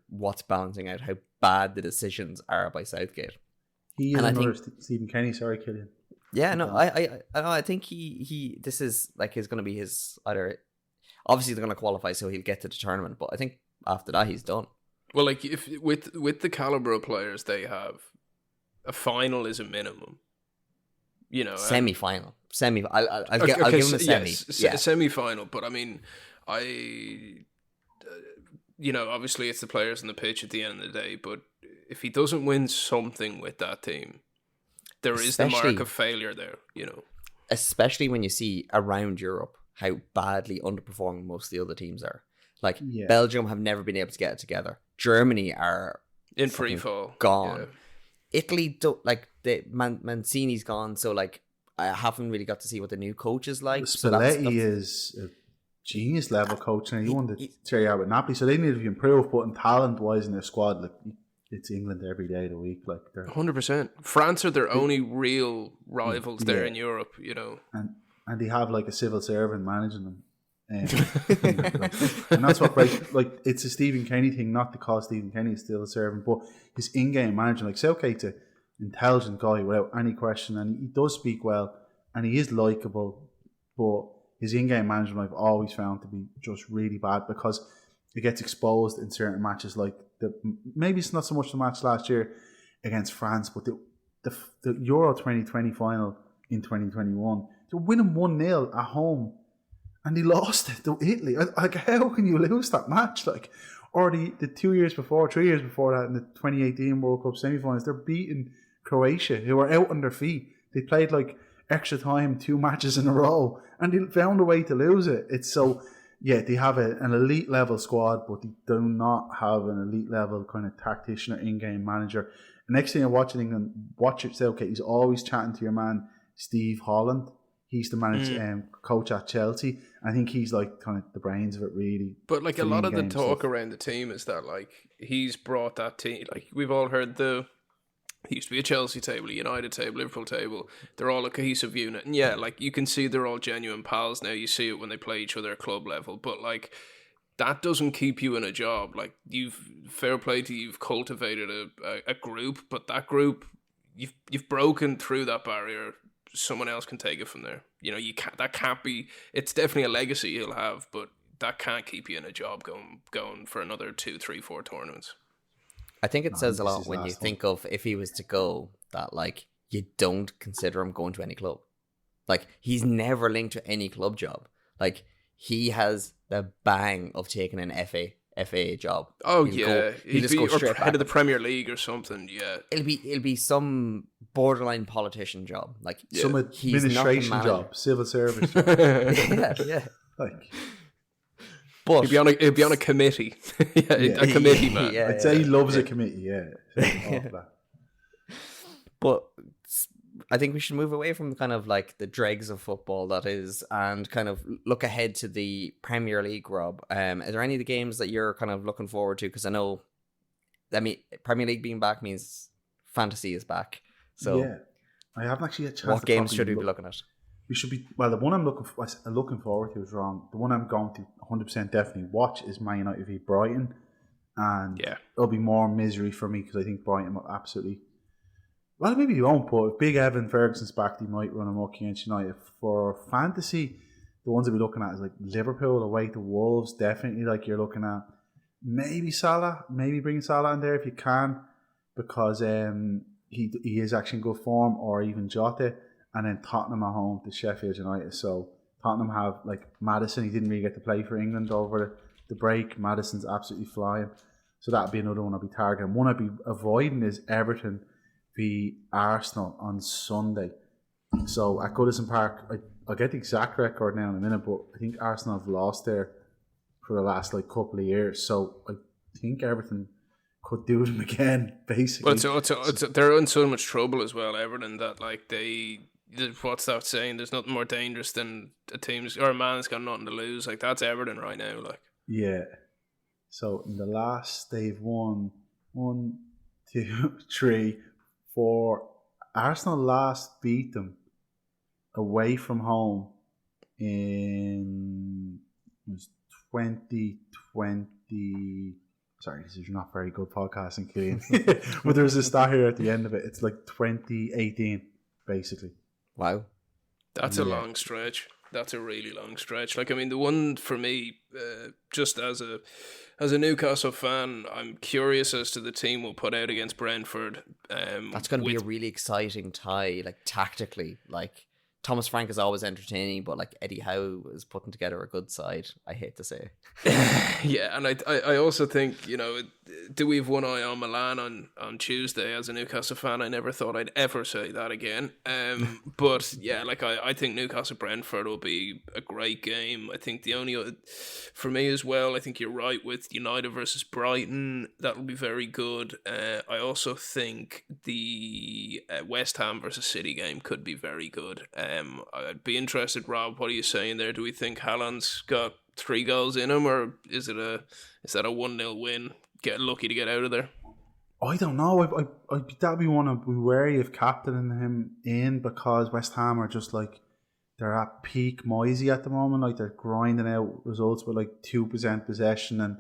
what's balancing out how bad the decisions are by Southgate. He is another Stephen Kenny. Sorry, Killian. Yeah, no, I think he this is like going to be his either. Obviously, they're going to qualify, so he'll get to the tournament. But I think after that, he's done. Well, like if with the caliber of players they have, a final is a minimum. You know, semi-final. I'll give him a semi. Yes, a semi-final. But I mean, you know, obviously it's the players on the pitch at the end of the day. But if he doesn't win something with that team, there is the mark of failure there. You know, especially when you see around Europe how badly underperforming most of the other teams are. Like, Belgium have never been able to get it together. Germany are in free fall, gone. Yeah. Italy, like, Mancini's gone, so like I haven't really got to see what the new coach is like. Spalletti is a genius level coach, and he won the Serie A with Napoli, so they need to improve. But in talent wise in their squad, like, it's England every day of the week. Like, they're 100%. France are their only real rivals there in Europe, you know. And they have like a civil servant managing them. And that's what, like, it's a Stephen Kenny thing, not to call Stephen Kenny still a servant, but his in-game management. Like, Southgate's an intelligent guy without any question, and he does speak well, and he is likeable, but his in-game management I've always found to be just really bad, because it gets exposed in certain matches. Like, maybe it's not so much the match last year against France, but the Euro 2020 final in 2021, they're winning 1-0 at home, and they lost it to Italy. Like, how can you lose that match? Like, or the 3 years before that in the 2018 World Cup semi-finals, they're beating Croatia, who are out on their feet. They played like extra time, 2 matches in a row, and they found a way to lose it. It's so, they have an elite level squad, but they do not have an elite level kind of tactician or in-game manager. The next thing I'm watching England, watch yourself, okay, he's always chatting to your man Steve Holland. He's the coach at Chelsea. I think he's like kind of the brains of it, really. But like, a lot of the talk around the team is that like he's brought that team. Like, we've all heard it used to be a Chelsea table, a United table, Liverpool table. They're all a cohesive unit, and like, you can see they're all genuine pals now. You see it when they play each other at club level. But like, that doesn't keep you in a job. Like, fair play to you, you've cultivated a group, but that group, you've broken through that barrier. Someone else can take it from there. You know, that can't be. It's definitely a legacy he'll have, but that can't keep you in a job going for another 2, 3, 4 tournaments. I think it says a lot when you think of, if he was to go, that like, you don't consider him going to any club. Like, he's never linked to any club job. Like, he has the bang of taking an FA job. Oh, he'll just go straight head of the Premier League or something. Yeah, it'll be some borderline politician job, like some administration job, civil service job. yeah. Like, but he'll be on a committee. A committee man. I'd say he loves a committee. Yeah. But I think we should move away from kind of like the dregs of football that is, and kind of look ahead to the Premier League, Rob. Is there any of the games that you're kind of looking forward to? Because I know, Premier League being back means fantasy is back. So I haven't actually had a chance. What games should we be looking at? we should be. Well, the one I'm looking forward to is wrong. The one I'm going to 100% definitely watch is Man United v Brighton, and it'll be more misery for me because I think Brighton will absolutely. Well, maybe they won't, but if Big Evan Ferguson's back, they might run amok against United. For fantasy, the ones that we're looking at is like Liverpool away to Wolves. Definitely, like you're looking at maybe Salah, maybe bring Salah in there if you can, because he is actually in good form, or even Jota, and then Tottenham at home to Sheffield United. So Tottenham have like Maddison. He didn't really get to play for England over the break. Maddison's absolutely flying. So that'd be another one I'll be targeting. One I'd be avoiding is Everton v Arsenal on Sunday. So at Goodison Park, I'll get the exact record now in a minute, but I think Arsenal have lost there for the last like couple of years. So I think Everton could do them again, basically. Well, they're in so much trouble as well, Everton, that like what's that saying? There's nothing more dangerous than a man that's got nothing to lose. Like that's Everton right now. Like So in the last, they've won 1, 2, 3, 4. Arsenal last beat them away from home in 2020. Sorry, this is not very good podcasting, Killian. But there's a stat here at the end of it. It's like 2018, basically. Wow. That's a long stretch. That's a really long stretch. Like, I mean, the one for me, just as a Newcastle fan, I'm curious as to the team we'll put out against Brentford. That's going to be a really exciting tie, like tactically. Like Thomas Frank is always entertaining, but like Eddie Howe is putting together a good side. I hate to say. Yeah, and I also think, do we have one eye on Milan on Tuesday? As a Newcastle fan, I never thought I'd ever say that again. But yeah, like I think Newcastle Brentford will be a great game. I think the only for me as well, I think you're right with United versus Brighton. That'll be very good. I also think the West Ham versus City game could be very good. I'd be interested, Rob. What are you saying there? Do we think Haaland's got 3 goals in him, or is that a 1-0 win? Get lucky to get out of there. I don't know. That'd be one I'd be wary of captaining him in, because West Ham are just like, they're at peak Moisey at the moment. Like they're grinding out results with like 2% possession, and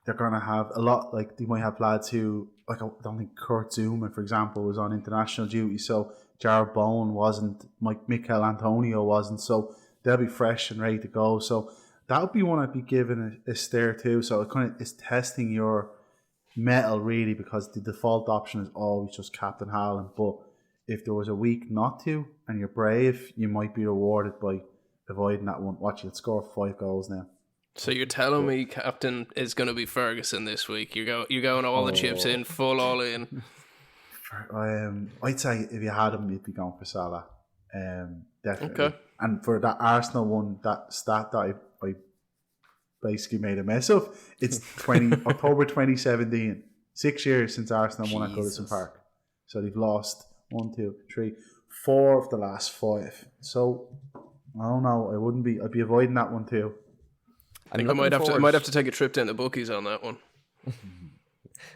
they're gonna have a lot. Like they might have lads who, like, I don't think Kurt Zuma, for example, was on international duty, so Jared Bowen wasn't, Mikel Antonio wasn't, so they'll be fresh and ready to go. So that would be one I'd be giving a stare to. So it kind of is testing your mettle, really, because the default option is always just Captain Haaland. But if there was a week not to, and you're brave, you might be rewarded by avoiding that one. Watch, you'll score 5 goals now. So you're telling me captain is going to be Ferguson this week? You're going all the chips in, full all in. I'd say if you had him, you'd be going for Salah. Definitely. Okay. And for that Arsenal one, that stat that I basically made a mess of, it's October 2017. 6 years since Arsenal won at Goodison Park. So they've lost 1, 2, 3, 4 of the last 5. So I don't know. I'd be avoiding that one too. I think I might have to take a trip down the bookies on that one.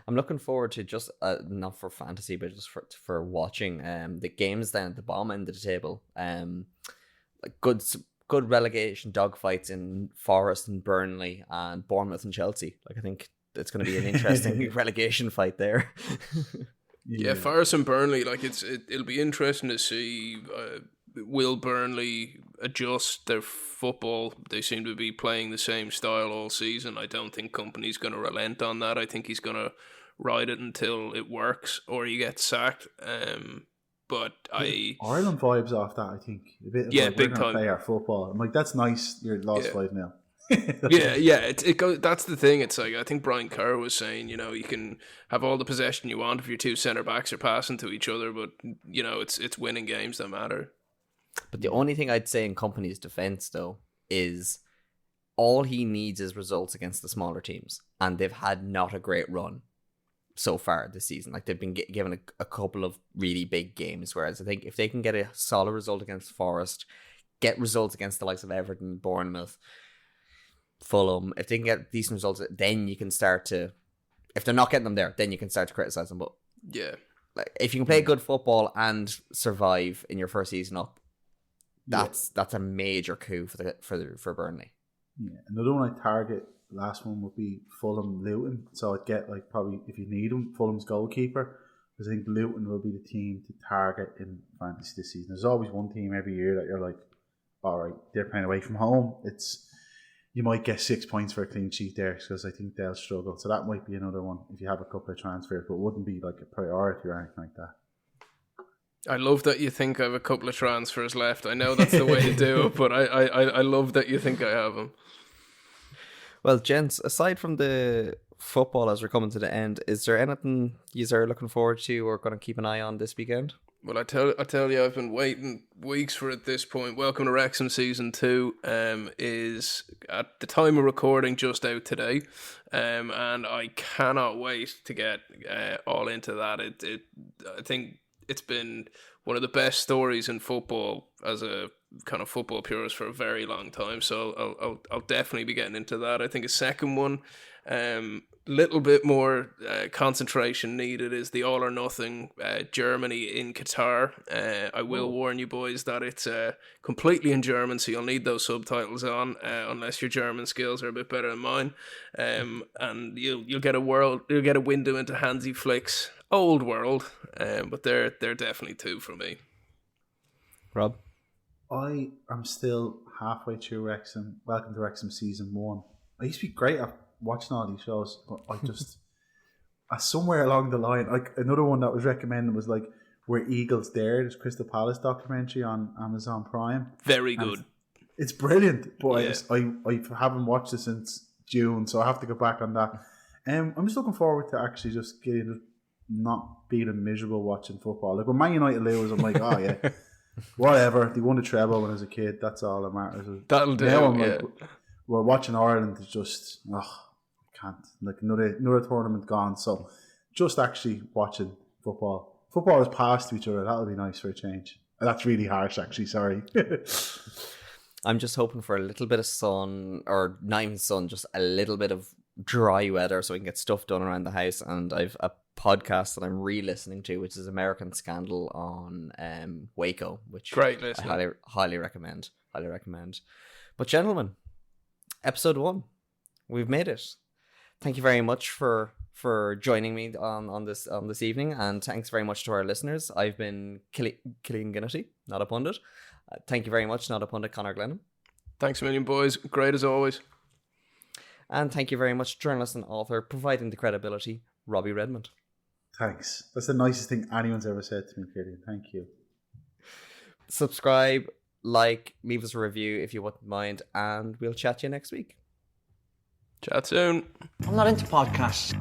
I'm looking forward to just not for fantasy, but just for watching the games down at the bottom end of the table. Like good relegation dogfights in Forest and Burnley and Bournemouth and Chelsea. Like I think it's going to be an interesting relegation fight there. Yeah, Forest and Burnley. Like it'll be interesting to see. Will Burnley adjust their football? They seem to be playing the same style all season. I don't think Company's going to relent on that. I think he's going to ride it until it works or he gets sacked. But Ireland vibes off that, I think. A bit of big time. Play our football. I'm like, that's nice. You're lost 5-0. yeah. It goes. That's the thing. It's like I think Brian Kerr was saying. You can have all the possession you want if your 2 centre backs are passing to each other, but it's winning games that matter. But the only thing I'd say in Company's defence, though, is all he needs is results against the smaller teams. And they've had not a great run so far this season. Like, they've been given a couple of really big games. Whereas I think if they can get a solid result against Forest, get results against the likes of Everton, Bournemouth, Fulham, if they can get decent results, then you can start to... If they're not getting them there, then you can start to criticise them. But yeah, like, if you can play good football and survive in your first season up, that's a major coup for Burnley. Yeah, another one I target. Last one would be Fulham Luton. So I'd get like probably if you need them, Fulham's goalkeeper. Because I think Luton will be the team to target in fantasy this season. There's always one team every year that you're like, all right, they're playing away from home. You might get 6 points for a clean sheet there because I think they'll struggle. So that might be another one if you have a couple of transfers, but it wouldn't be like a priority or anything like that. I love that you think I have a couple of transfers left. I know that's the way to do it, but I love that you think I have them. Well, gents, aside from the football as we're coming to the end, is there anything you are looking forward to or going to keep an eye on this weekend? Well, I tell you, I've been waiting weeks for it at this point. Welcome to Wrexham Season 2 is, at the time of recording, just out today. And I cannot wait to get all into that. I think it's been one of the best stories in football as a kind of football purist for a very long time. So I'll definitely be getting into that. I think a second one, little bit more concentration needed, is the All or Nothing Germany in Qatar. I will warn you boys that it's completely in German, so you'll need those subtitles on unless your German skills are a bit better than mine. And you'll get a window into Hansi Flick's old world, but they're definitely two for me. Rob? I am still halfway through Wrexham. Welcome to Wrexham Season 1. I used to be great at watching all these shows, but I just somewhere along the line, like another one that was recommended was like Where Eagles Dare, this Crystal Palace documentary on Amazon Prime. Very good. It's brilliant, but Yeah. I haven't watched it since June, so I have to go back on that. I'm just looking forward to actually just getting not being miserable watching football. Like when Man United lose, I'm like, oh yeah, whatever. They won the treble when I was a kid. That's all that matters. That'll do. Now I'm yeah. like, we're watching Ireland. It's just can't, like another tournament gone. So just actually watching football. Football is passed to each other. That'll be nice for a change. That's really harsh, actually. Sorry. I'm just hoping for a little bit of sun, or not even sun, just a little bit of dry weather so we can get stuff done around the house. And I've a podcast that I'm re-listening to, which is American Scandal on Waco, which Great listening. I highly recommend. Highly recommend. But gentlemen, episode 1, we've made it. Thank you very much for joining me on this evening, and thanks very much to our listeners. I've been Killian Ginnity, Not A Pundit. Thank you very much, Not A Pundit, Conor Glennon. Thanks a million, boys. Great as always. And thank you very much, journalist and author, providing the credibility, Robbie Redmond. Thanks. That's the nicest thing anyone's ever said to me, Killian. Thank you. Subscribe, like, leave us a review if you wouldn't mind, and we'll chat to you next week. Chat soon. I'm not into podcasts. I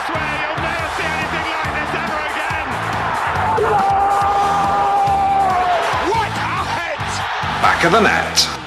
swear you'll never see anything like this ever again. What a hit! Back of the net.